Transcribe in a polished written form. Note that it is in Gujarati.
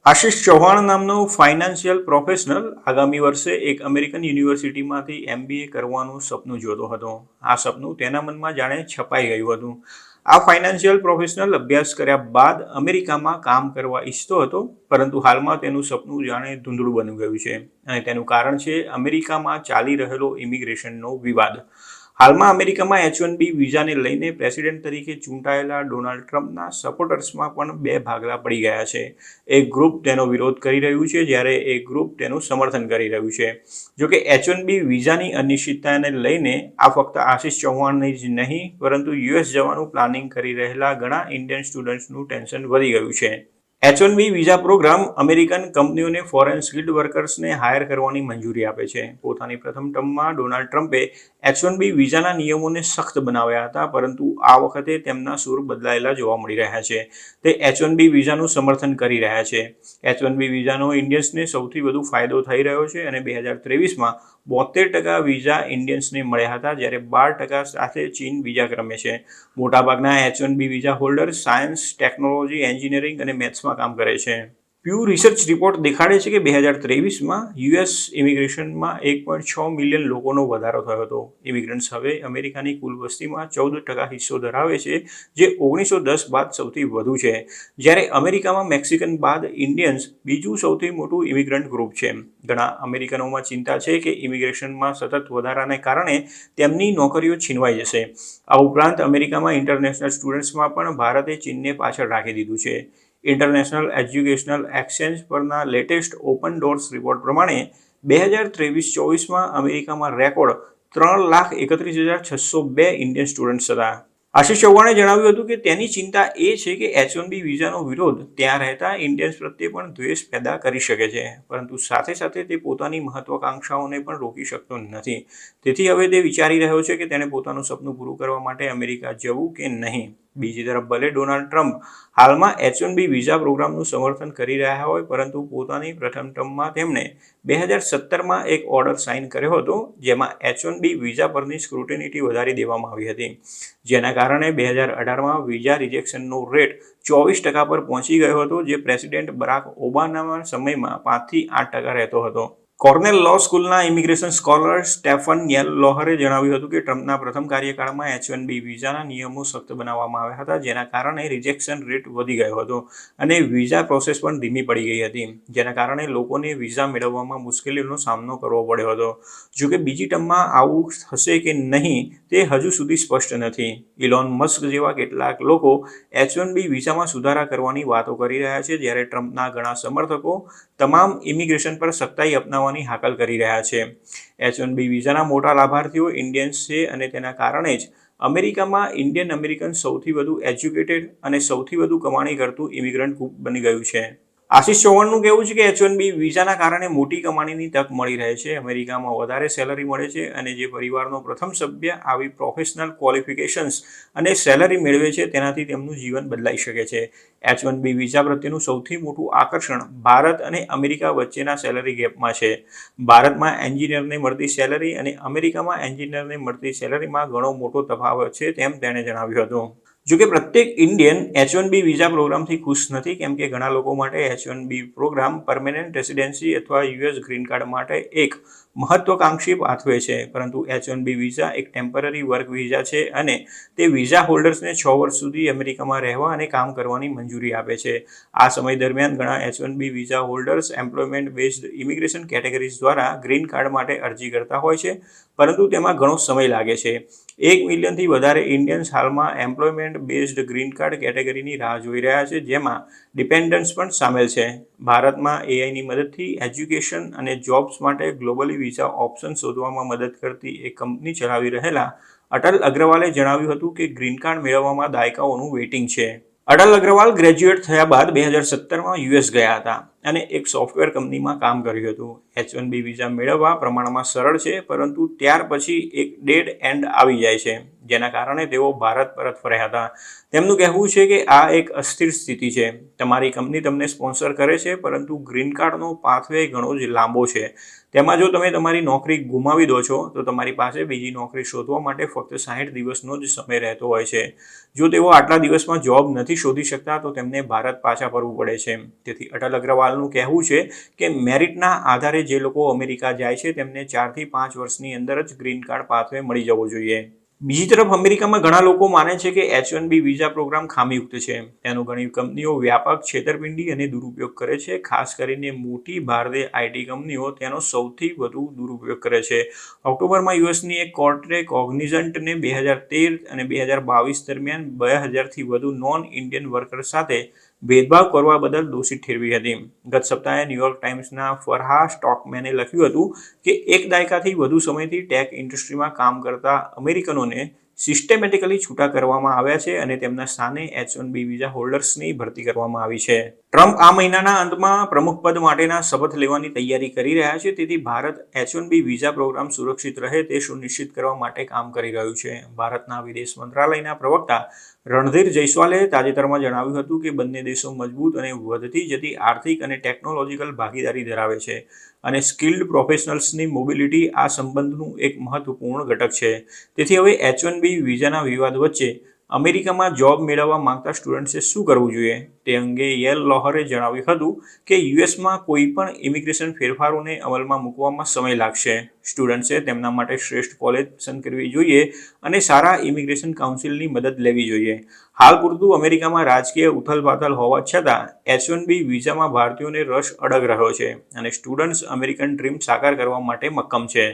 આશિષ ચૌહાણ નામનો ફાઇનાન્શિયલ પ્રોફેશનલ આગામી વર્ષે એક અમેરિકન યુનિવર્સિટીમાંથી MBA કરવાનું સપનું જોતો હતો. આ સપનું તેના મનમાં જાણે છપાઈ ગયું હતું. આ ફાઇનાન્શિયલ પ્રોફેશનલ અભ્યાસ કર્યા બાદ અમેરિકામાં કામ કરવા ઈચ્છતો હતો, પરંતુ હાલમાં તેનું સપનું જાણે ધૂંધળું બની ગયું છે. અને તેનું કારણ છે અમેરિકામાં ચાલી રહેલો ઇમિગ્રેશનનો વિવાદ. હાલમાં અમેરિકામાં H-1B વિઝાને લઈને પ્રેસિડેન્ટ તરીકે ચૂંટાયેલા ડોનાલ્ડ ટ્રમ્પના સપોર્ટર્સમાં પણ બે ભાગલા પડી ગયા છે. એક ગ્રુપ તેનો વિરોધ કરી રહ્યું છે, જ્યારે એક ગ્રુપ તેનું સમર્થન કરી રહ્યું છે. જોકે H-1B વિઝાની અનિશ્ચિતતાને લઈને આ ફક્ત આશિષ ચૌહાણની જ નહીં, પરંતુ US જવાનું પ્લાનિંગ કરી રહેલા ઘણા ઇન્ડિયન સ્ટુડન્ટ્સનું ટેન્શન વધી ગયું છે. H-1B વિઝા પ્રોગ્રામ અમેરિકન કંપનીઓને ફોરેન સ્કિલ્ડ વર્કર્સને હાયર કરવાની મંજૂરી આપે છે. પોતાની પ્રથમ ટર્મમાં ડોનાલ્ડ ટ્રમ્પે H-1B વિઝાના નિયમોને સખ્ત બનાવ્યા હતા, પરંતુ આ વખતે તેમના સૂર બદલાયેલા જોવા મળી રહ્યા છે. તે H-1B વિઝાનું સમર્થન કરી રહ્યા છે. H-1B વિઝાનો ઇન્ડિયન્સને સૌથી વધુ ફાયદો થઈ રહ્યો છે અને 2023માં 72% વિઝા ઇન્ડિયન્સને મળ્યા હતા, જ્યારે 12% સાથે ચીન બીજા ક્રમે છે. મોટાભાગના H-1B visa holders science, technology, engineering અને મેથ્સમાં કામ કરે છે. પ્યુ રિસર્ચ રિપોર્ટ દેખાડે છે કે 2023માં US ઇમિગ્રેશનમાં 1.6 મિલિયન લોકોનો વધારો થયો હતો. ઇમિગ્રન્ટ્સ હવે અમેરિકાની કુલ વસ્તીમાં 14% હિસ્સો ધરાવે છે, જે 1910 બાદ સૌથી વધુ છે. જ્યારે અમેરિકામાં મેક્સિકન બાદ ઇન્ડિયન્સ બીજું સૌથી મોટું ઇમિગ્રન્ટ ગ્રુપ છે. ઘણા અમેરિકનોમાં ચિંતા છે કે ઇમિગ્રેશનમાં સતત વધારાને કારણે તેમની નોકરીઓ છીનવાઈ જશે. આ ઉપરાંત અમેરિકામાં ઇન્ટરનેશનલ સ્ટુડન્ટ્સમાં પણ ભારતે ચીનને પાછળ રાખી દીધું છે. ઇન્ટરનેશનલ એજ્યુકેશનલ એક્સચેન્જ પરના લેટેસ્ટ ઓપન ડોર્સ રિપોર્ટ પ્રમાણે 2023-24માં અમેરિકામાં રેકોર્ડ 3,31,602 ઇન્ડિયન સ્ટુડન્ટ્સ હતા. આશિષ ચૌહાણે જણાવ્યું હતું કે તેની ચિંતા એ છે કે H-1B વિઝાનો વિરોધ ત્યાં રહેતા ઇન્ડિયન્સ પ્રત્યે પણ દ્વેષ પેદા કરી શકે છે, પરંતુ સાથે સાથે તે પોતાની મહત્વાકાંક્ષાઓને પણ રોકી શકતો નથી. તેથી હવે તે વિચારી રહ્યો છે કે તેણે પોતાનું સપનું પૂરું કરવા માટે અમેરિકા જવું કે નહીં. બીજી તરફ ભલે ડોનાલ્ડ ટ્રમ્પ હાલમાં H-1B વિઝા પ્રોગ્રામનું સમર્થન કરી રહ્યા હોય, પરંતુ પોતાની પ્રથમ ટર્મમાં તેમણે 2017માં એક ઓર્ડર સાઇન કર્યો હતો, જેમાં H-1B વિઝા પરની સ્ક્રુટિનિટી વધારી દેવામાં આવી હતી, જેના કારણે 2018માં વિઝા રિજેક્શનનો રેટ 24% પર પહોંચી ગયો હતો, જે પ્રેસિડેન્ટ બરાક ઓબામાના સમયમાં 5થી 8% રહેતો હતો. કોર્નેલ લો સ્કૂલના ઇમિગ્રેશન સ્કોલર સ્ટેફન યેલ્લોહરે જણાવ્યું હતું કે ટ્રમ્પના પ્રથમ કાર્યકાળમાં H-1B વિઝાના નિયમો સખ્ત બનાવવામાં આવ્યા હતા, જેના કારણે રિજેક્શન રેટ વધી ગયો હતો અને વિઝા પ્રોસેસ પણ ધીમી પડી ગઈ હતી, જેના કારણે લોકોને વિઝા મેળવવામાં મુશ્કેલીઓનો સામનો કરવો પડ્યો હતો. જોકે બીજી ટર્મમાં આવું થશે કે નહીં તે હજુ સુધી સ્પષ્ટ નથી. ઇલોન મસ્ક જેવા કેટલાક લોકો H-1B વિઝામાં સુધારા કરવાની વાતો કરી રહ્યા છે, જ્યારે ટ્રમ્પના ઘણા સમર્થકો તમામ ઇમિગ્રેશન પર સખ્તાઈ અપનાવવાની હાકલ કરી રહ્યા છે. H-1B વિઝાના મોટા લાભાર્થીઓ ઇન્ડિયન્સ છે અને તેના કારણે જ અમેરિકામાં ઇન્ડિયન અમેરિકન સૌથી વધુ એજ્યુકેટેડ અને સૌથી વધુ કમાણી કરતું ઇમિગ્રન્ટ ગ્રુપ બની ગયું છે. આશિષ ચૌહાણનું કહેવું છે કે H-1B વિઝાના કારણે મોટી કમાણીની તક મળી રહે છે, અમેરિકામાં વધારે સેલરી મળે છે અને જે પરિવારનો પ્રથમ સભ્ય આવી પ્રોફેશનલ ક્વોલિફિકેશન્સ અને સેલરી મેળવે છે તેનાથી તેમનું જીવન બદલાઈ શકે છે. H-1B વિઝા પ્રત્યેનું સૌથી મોટું આકર્ષણ ભારત અને અમેરિકા વચ્ચેના સેલરી ગેપમાં છે. ભારતમાં એન્જિનિયરને મળતી સેલરી અને અમેરિકામાં એન્જિનિયરને મળતી સેલરીમાં ઘણો મોટો તફાવત છે, તેમ તેણે જણાવ્યું હતું. જોકે પ્રત્યેક ઇન્ડિયન H-1B વિઝા પ્રોગ્રામથી ખુશ નથી, કેમ કે ઘણા લોકો માટે H-1B પ્રોગ્રામ પરમેનન્ટ રેસિડેન્સી અથવા US ગ્રીન કાર્ડ માટે એક મહત્વાકાંક્ષી પાથવે છે, પરંતુ H-1B વિઝા એક ટેમ્પરરી વર્ક વિઝા છે અને તે વિઝા હોલ્ડર્સને 6 વર્ષ સુધી અમેરિકામાં રહેવા અને કામ કરવાની મંજૂરી આપે છે. આ સમય દરમિયાન ઘણા H-1B visa holders employment based immigration categories દ્વારા ગ્રીન કાર્ડ માટે અરજી કરતા હોય છે, પરંતુ તેમાં ઘણો સમય લાગે છે. 1 મિલિયનથી વધારે ઇન્ડિયન્સ હાલમાં એમ્પ્લોયમેન્ટ બેઝડ ગ્રીન કાર્ડ કેટેગરીની રાહ જોઈ રહ્યા છે, જેમાં ડિપેન્ડન્ટ્સ પણ સામેલ છે. ભારતમાં AIની મદદથી એજ્યુકેશન અને જોબ્સ માટે ગ્લોબલી વિઝા ઓપ્શન શોધવામાં મદદ કરતી એક કંપની ચલાવી રહેલા અટલ અગ્રવાલે જણાવ્યું હતું કે ગ્રીન કાર્ડ મેળવવામાં દાયકાઓનું વેઇટિંગ છે. અટલ અગ્રવાલ ગ્રેજ્યુએટ થયા બાદ 2017માં US ગયા હતા અને એક સોફ્ટવેર કંપનીમાં કામ કર્યું હતું. H-1B વિઝા મેળવવા પ્રમાણમાં સરળ છે, પરંતુ ત્યાર પછી એક ડેડ એન્ડ આવી જાય છે, જેના કારણે તેઓ ભારત પરત ફર્યા હતા. તેમનું કહેવું છે કે આ એક અસ્થિર સ્થિતિ છે. તમારી કંપની તમને સ્પોન્સર કરે છે, પરંતુ ગ્રીન કાર્ડનો પાથવે ઘણો જ લાંબો છે. તેમાં જો તમે તમારી નોકરી ગુમાવી દો છો તો તમારી પાસે બીજી નોકરી શોધવા માટે ફક્ત 60 દિવસનો જ સમય રહેતો હોય છે. જો તેઓ આટલા દિવસમાં જોબ નથી શોધી શકતા તો તેમને ભારત પાછા ફરવું પડે છે. તેથી અટલ અગ્રવાલનું કહેવું છે કે મેરિટના આધારે જે લોકો અમેરિકા જાય છે તેમને 4 થી 5 વર્ષની અંદર જ ગ્રીન કાર્ડ પાથવે મળી જવો જોઈએ. બીજી તરફ અમેરિકામાં ઘણા લોકો માને છે કે H-1B વિઝા પ્રોગ્રામ ખામીયુક્ત છે. તેનો ઘણી કંપનીઓ વ્યાપક છેતરપિંડી અને દુરુપયોગ કરે છે. ખાસ કરીને મોટી ભારતીય આઈટી કંપનીઓ તેનો સૌથી વધુ દુરુપયોગ કરે છે. ઓક્ટોબરમાં યુએસની એક કોર્ટે કોગ્નિઝન્ટને 2013 અને 2022 દરમિયાન 2000થી વધુ નોન ઇન્ડિયન વર્કર્સ સાથે ભેદભાવ કરવા બદલ દોષિત ઠેરવી હતી. ગત સપ્તાહે ન્યૂયોર્ક ટાઈમ્સના ફરહા સ્ટોકમેને લખ્યું હતું કે એક દાયકાથી વધુ સમયથી ટેક ઇન્ડસ્ટ્રીમાં કામ કરતા અમેરિકનોને સિસ્ટેમેટિકલી છૂટા કરવામાં આવ્યા છે અને તેમના સ્થાને H-1B વિઝા હોલ્ડર્સની ભરતી કરવામાં આવી છે. ટ્રમ્પ આ મહિનાના અંતમાં પ્રમુખ પદ માટેના શપથ લેવાની તૈયારી કરી રહ્યા છે. તેથી ભારત H-1B વિઝા પ્રોગ્રામ સુરક્ષિત રહે તે સુનિશ્ચિત કરવા માટે કામ કરી રહ્યું છે. ભારતના વિદેશ મંત્રાલયના પ્રવક્તા રણધીર જયસ્વાલે તાજેતરમાં જણાવ્યું હતું કે બંને દેશો મજબૂત અને વધતી જતી આર્થિક અને ટેકનોલોજીકલ ભાગીદારી ધરાવે છે અને સ્કિલ્ડ પ્રોફેશનલ્સની મોબિલિટી આ સંબંધનું એક મહત્વપૂર્ણ ઘટક છે. તેથી હવે H-1B વિઝાના વિવાદ વચ્ચે અમેરિકામાં જોબ મેળવવા માંગતા સ્ટુડન્ટ્સે શું કરવું જોઈએ તે અંગે યેલ લોહરે જણાવ્યું હતું કે યુએસમાં કોઈ પણ ઇમિગ્રેશન ફેરફારોને અમલમાં મૂકવામાં સમય લાગશે. સ્ટુડન્ટ્સે તેમના માટે શ્રેષ્ઠ કોલેજ પસંદ કરવી જોઈએ અને સારા ઇમિગ્રેશન કાઉન્સિલની મદદ લેવી જોઈએ. હાલ પૂરતું અમેરિકામાં રાજકીય ઉથલપાથલ હોવા છતાં H-1B વિઝામાં ભારતીયોને રસ અડગ રહ્યો છે અને સ્ટુડન્ટ્સ અમેરિકન ડ્રીમ સાકાર કરવા માટે મક્કમ છે.